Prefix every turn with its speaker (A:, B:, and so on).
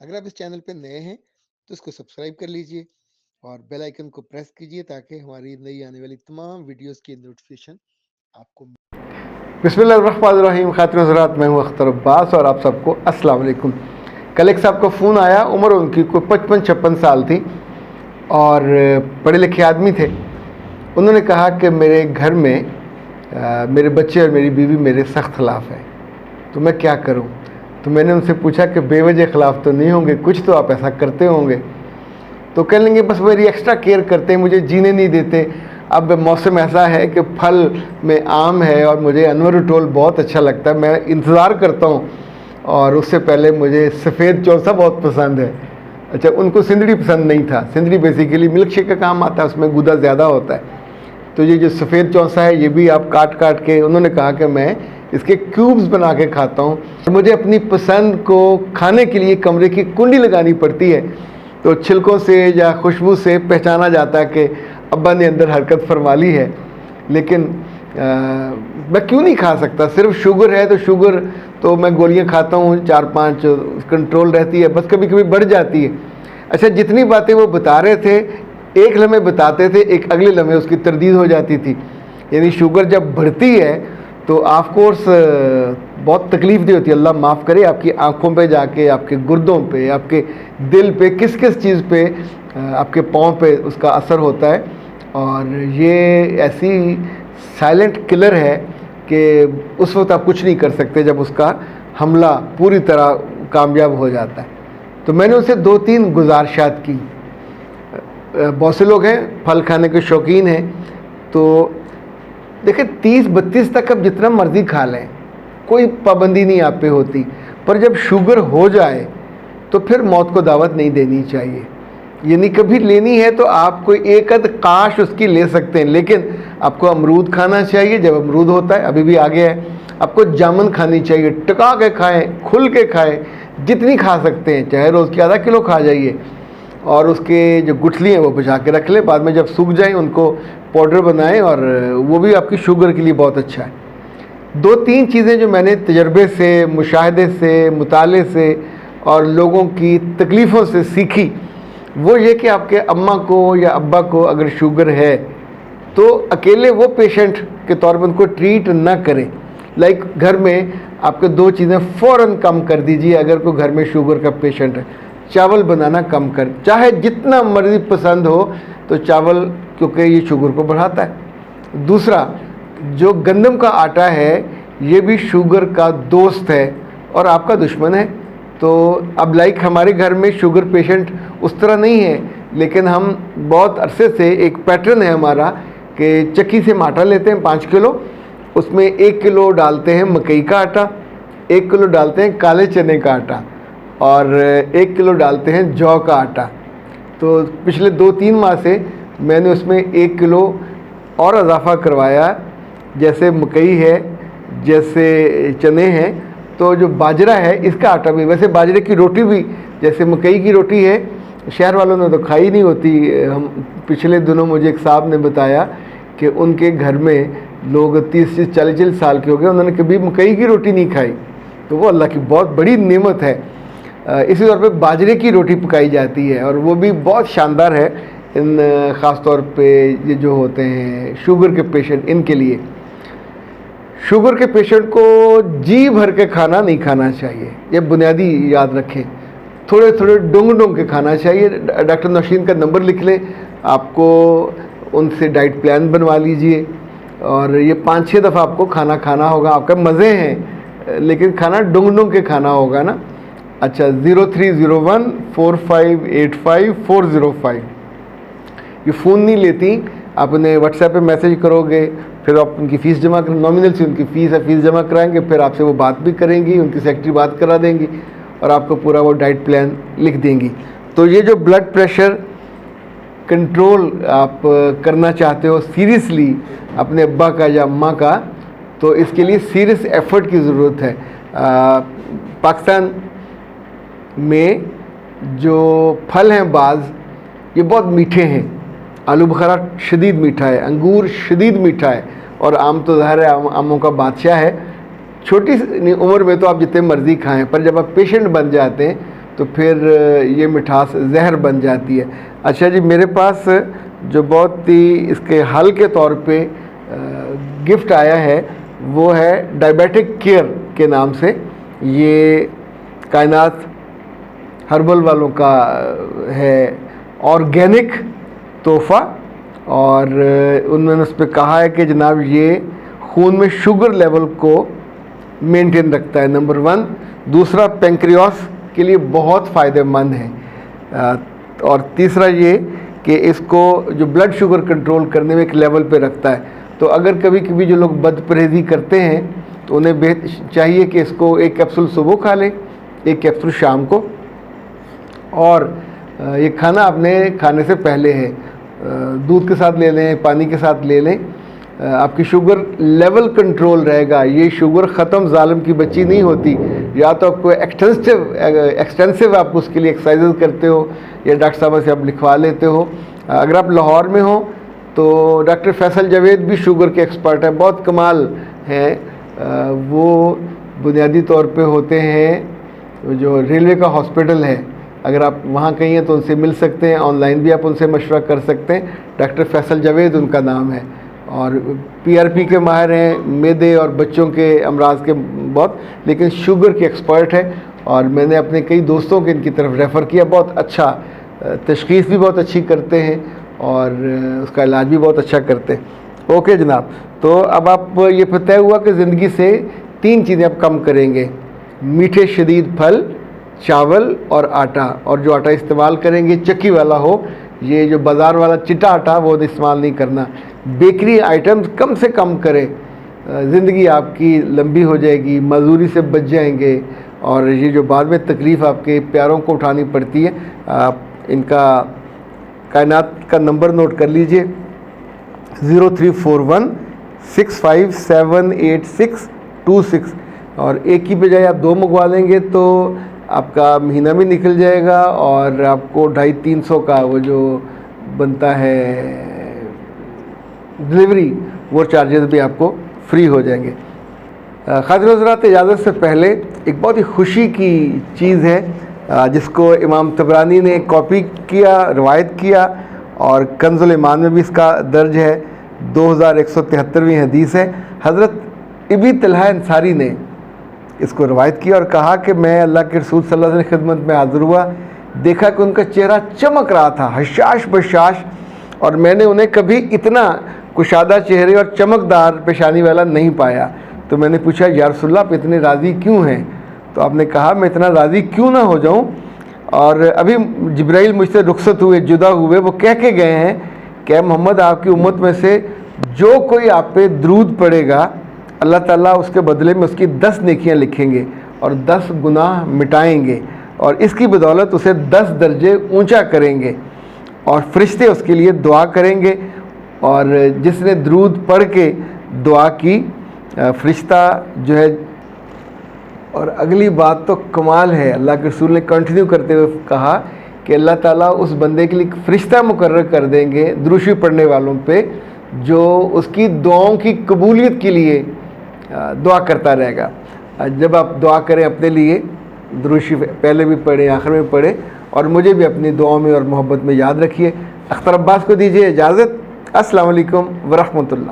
A: अगर आप इस चैनल पे नए हैं तो इसको सब्सक्राइब कर लीजिए और बेल आइकन को प्रेस कीजिए ताकि हमारी नई आने वाली तमाम वीडियोस की नोटिफिकेशन आपको
B: बिस्मिल्लाहिर्रहमानिर्रहीम। खातिन हज़रात, मैं हूँ अख्तर अब्बास और आप सबको अस्सलाम वालेकुम। कल एक साहब का फ़ोन आया, उम्र उनकी कोई 55-56 साल थी और पढ़े लिखे आदमी थे। उन्होंने कहा कि मेरे घर में मेरे बच्चे और मेरी बीवी मेरे सख्त ख़िलाफ़ है, तो मैं क्या करूं? तो मैंने उनसे पूछा कि बेवजह ख़िलाफ़ तो नहीं होंगे, कुछ तो आप ऐसा करते होंगे। तो कह लेंगे बस मेरी एक्स्ट्रा केयर करते हैं, मुझे जीने नहीं देते। अब मौसम ऐसा है कि फल में आम है और मुझे अनवर टोल बहुत अच्छा लगता है, मैं इंतज़ार करता हूँ। और उससे पहले मुझे सफ़ेद चौसा बहुत पसंद है। अच्छा, उनको सिंदड़ी पसंद नहीं था। सिंदड़ी बेसिकली मिल्क शेक का काम आता है, उसमें गूदा ज़्यादा होता है। तो ये जो सफ़ेद चौसा है ये भी आप काट काट के, उन्होंने कहा कि मैं इसके क्यूब्स बना के खाता हूँ। मुझे अपनी पसंद को खाने के लिए कमरे की कुंडी लगानी पड़ती है, तो छिलकों से या खुशबू से पहचाना जाता है कि अब्बा ने अंदर हरकत फरमा ली है। लेकिन मैं क्यों नहीं खा सकता? सिर्फ शुगर है तो शुगर तो मैं गोलियां खाता हूँ, 4-5 कंट्रोल रहती है, बस कभी कभी बढ़ जाती है। अच्छा, जितनी बातें वो बता रहे थे, एक लम्हे बताते थे, एक अगले लम्हे उसकी तरदीद हो जाती थी। यानी शुगर जब बढ़ती है तो ऑफ कोर्स बहुत तकलीफ़ दी होती है। अल्लाह माफ़ करे, आपकी आँखों पे जाके, आपके गुर्दों पे, आपके दिल पे, किस किस चीज़ पे, आपके पाँव पे उसका असर होता है। और ये ऐसी साइलेंट किलर है कि उस वक्त आप कुछ नहीं कर सकते जब उसका हमला पूरी तरह कामयाब हो जाता है। तो मैंने उनसे 2-3 गुजारिशात की। बहुत से लोग हैं फल खाने के शौकीन हैं, तो देखिए 30-32 तक आप जितना मर्ज़ी खा लें, कोई पाबंदी नहीं आप पे होती। पर जब शुगर हो जाए तो फिर मौत को दावत नहीं देनी चाहिए। यानी कभी लेनी है तो आप कोई एक अद काश उसकी ले सकते हैं, लेकिन आपको अमरूद खाना चाहिए जब अमरूद होता है, अभी भी आ गया है। आपको जामुन खानी चाहिए, टका के खाएं, खुल के खाएं, जितनी खा सकते हैं, चाहे रोज़ की आधा किलो खा जाइए। और उसके जो गुठली हैं वो बचा के रख लें, बाद में जब सूख जाएं उनको पाउडर बनाएं, और वो भी आपकी शुगर के लिए बहुत अच्छा है। 2-3 चीज़ें जो मैंने तजर्बे से, मुशाहदे से, मुताले से और लोगों की तकलीफ़ों से सीखी, वो ये कि आपके अम्मा को या अब्बा को अगर शुगर है तो अकेले वो पेशेंट के तौर पर उनको ट्रीट ना करें। लाइक घर में आपके 2 चीज़ें फ़ौरन कम कर दीजिए। अगर कोई घर में शुगर का पेशेंट है, चावल बनाना कम कर, चाहे जितना मर्ज़ी पसंद हो तो चावल, क्योंकि ये शुगर को बढ़ाता है। दूसरा, जो गंदम का आटा है ये भी शुगर का दोस्त है और आपका दुश्मन है। तो अब लाइक हमारे घर में शुगर पेशेंट उस तरह नहीं है, लेकिन हम बहुत अरसे से, एक पैटर्न है हमारा कि चक्की से आटा लेते हैं 5 किलो, उसमें 1 किलो डालते हैं मकई का आटा, 1 किलो डालते हैं काले चने का आटा और 1 किलो डालते हैं जौ का आटा। तो पिछले 2-3 माह से मैंने उसमें 1 किलो और इजाफ़ा करवाया। जैसे मकई है, जैसे चने हैं, तो जो बाजरा है इसका आटा भी, वैसे बाजरे की रोटी भी जैसे मकई की रोटी है, शहर वालों ने तो खाई नहीं होती। हम पिछले दिनों मुझे एक साहब ने बताया कि उनके घर में लोग 30-40 साल के हो गए, उन्होंने कभी मकई की रोटी नहीं खाई। तो वो अल्लाह की बहुत बड़ी नेमत है। इसी तौर पे बाजरे की रोटी पकाई जाती है और वो भी बहुत शानदार है। इन ख़ास तौर पे ये जो होते हैं शुगर के पेशेंट, इनके लिए, शुगर के पेशेंट को जी भर के खाना नहीं खाना चाहिए, ये बुनियादी याद रखें। थोड़े थोड़े डोंग के खाना चाहिए। डॉक्टर नौशीन का नंबर लिख लें, आपको उनसे डाइट प्लान बनवा लीजिए और ये 5-6 दफ़ा आपको खाना खाना होगा। आपका मज़े हैं लेकिन खाना डोंग के खाना होगा ना। अच्छा, 03014585-405, ये फ़ोन नहीं लेती, आप उन्हें व्हाट्सएप पे मैसेज करोगे, फिर आप उनकी फ़ीस जमा कर, नॉमिनल सी उनकी फ़ीस है, फ़ीस जमा कराएंगे, फिर आपसे वो बात भी करेंगी, उनकी सेक्रेटरी बात करा देंगी और आपको पूरा वो डाइट प्लान लिख देंगी। तो ये जो ब्लड प्रेशर कंट्रोल आप करना चाहते हो सीरियसली अपने अब्बा का या अम्मा का, तो इसके लिए सीरियस एफर्ट की ज़रूरत है। पाकिस्तान में जो फल हैं बाज़, ये बहुत मीठे हैं। आलू बुखारा शदीद मीठा है, अंगूर शदीद मीठा है और आम तो ज़ाहिर है आमों का बादशाह है। छोटी उम्र में तो आप जितने मर्ज़ी खाएं, पर जब आप पेशेंट बन जाते हैं तो फिर ये मिठास जहर बन जाती है। अच्छा जी, मेरे पास जो बहुत ही इसके हल के तौर पे गिफ्ट आया है वो है डायबिटिक केयर के नाम से। ये कायनात हर्बल वालों का है ऑर्गेनिक तोहफ़ा, और उन्होंने उस पर कहा है कि जनाब ये खून में शुगर लेवल को मेंटेन रखता है, नंबर 1। दूसरा, पेंक्रियास के लिए बहुत फ़ायदेमंद है, और तीसरा ये कि इसको जो ब्लड शुगर कंट्रोल करने में एक लेवल पे रखता है। तो अगर कभी कभी जो लोग बद परहेज़ी करते हैं तो उन्हें चाहिए कि इसको एक कैप्सूल सुबह खा लें, एक कैप्सूल शाम को, और ये खाना अपने खाने से पहले है, दूध के साथ ले लें, पानी के साथ ले लें, आपकी शुगर लेवल कंट्रोल रहेगा। ये शुगर ख़त्म जालिम की बच्ची नहीं होती। या तो आपको एक्सटेंसिव आप उसके लिए एक्सरसाइजेज करते हो या डॉक्टर साहब से आप लिखवा लेते हो। अगर आप लाहौर में हो तो डॉक्टर फैसल जावेद भी शुगर के एक्सपर्ट हैं, बहुत कमाल हैं। वो बुनियादी तौर पे होते हैं जो रेलवे का हॉस्पिटल है, अगर आप वहाँ कहीं हैं तो उनसे मिल सकते हैं, ऑनलाइन भी आप उनसे मशवरा कर सकते हैं। डॉक्टर फैसल जावेद उनका नाम है, और PRP के माहिर हैं, मैदे और बच्चों के अमराज के बहुत, लेकिन शुगर के एक्सपर्ट हैं। और मैंने अपने कई दोस्तों के इनकी तरफ रेफ़र किया, बहुत अच्छा, तशख़ीस भी बहुत अच्छी करते हैं और उसका इलाज भी बहुत अच्छा करते हैं। ओके जनाब, तो अब आप ये तय हुआ कि ज़िंदगी से 3 चीज़ें आप कम करेंगे: मीठे शदीद फल, चावल और आटा। और जो आटा इस्तेमाल करेंगे चक्की वाला हो, ये जो बाज़ार वाला चिट्टा आटा वो इस्तेमाल नहीं करना। बेकरी आइटम्स कम से कम करें, ज़िंदगी आपकी लंबी हो जाएगी, मजदूरी से बच जाएंगे, और ये जो बाद में तकलीफ़ आपके प्यारों को उठानी पड़ती है, आप इनका कायनात का नंबर नोट कर लीजिए, 0341 65782626, और एक की बजाय आप 2 मंगवा लेंगे तो आपका महीना भी निकल जाएगा, और आपको 250-300 का वो जो बनता है डिलीवरी, वो चार्जेस भी आपको फ्री हो जाएंगे। खातिन हज़रात, इजाज़त से पहले एक बहुत ही खुशी की चीज़ है जिसको इमाम तबरानी ने कॉपी किया, रवायत किया, और कंज़ुल ईमान में भी इसका दर्ज है। 2173वीं हदीस है। हज़रत अबी तलहा अंसारी ने इसको रवायत किया और कहा कि मैं अल्लाह के रसूल सल्लल्लाहु अलैहि वसल्लम की खिदमत में हाज़िर हुआ, देखा कि उनका चेहरा चमक रहा था, हशाश बशाश, और मैंने उन्हें कभी इतना कुशादा चेहरे और चमकदार पेशानी वाला नहीं पाया। तो मैंने पूछा, या रसूलल्लाह आप इतने राज़ी क्यों हैं? तो आपने कहा, मैं इतना राज़ी क्यों ना हो जाऊं, और अभी जिब्राइल मुझसे रुखसत हुए, जुदा हुए, वो कह के गए हैं कि मोहम्मद, आपकी उम्मत में से जो कोई आप पे दरूद पड़ेगा, अल्लाह ताला उसके बदले में उसकी 10 नेकियां लिखेंगे और 10 गुनाह मिटाएंगे, और इसकी बदौलत उसे 10 दर्जे ऊंचा करेंगे, और फरिश्ते उसके लिए दुआ करेंगे, और जिसने दरूद पढ़ के दुआ की, फरिश्ता जो है। और अगली बात तो कमाल है, अल्लाह के रसूल ने कंटिन्यू करते हुए कहा कि अल्लाह ताला उस बंदे के लिए फरिश्ता मुकर्रर कर देंगे दुरूशी पढ़ने वालों पे, जो उसकी दुआओं की कबूलियत के लिए दुआ करता रहेगा। जब आप दुआ करें अपने लिए, दुरूशी पहले भी पढ़ें, आखिर में पढ़ें, और मुझे भी अपनी दुआओं में और मोहब्बत में याद रखिए। अख्तर अब्बास को दीजिए इजाज़त। अस्सलाम वालेकुम व रहमतुल्लाह।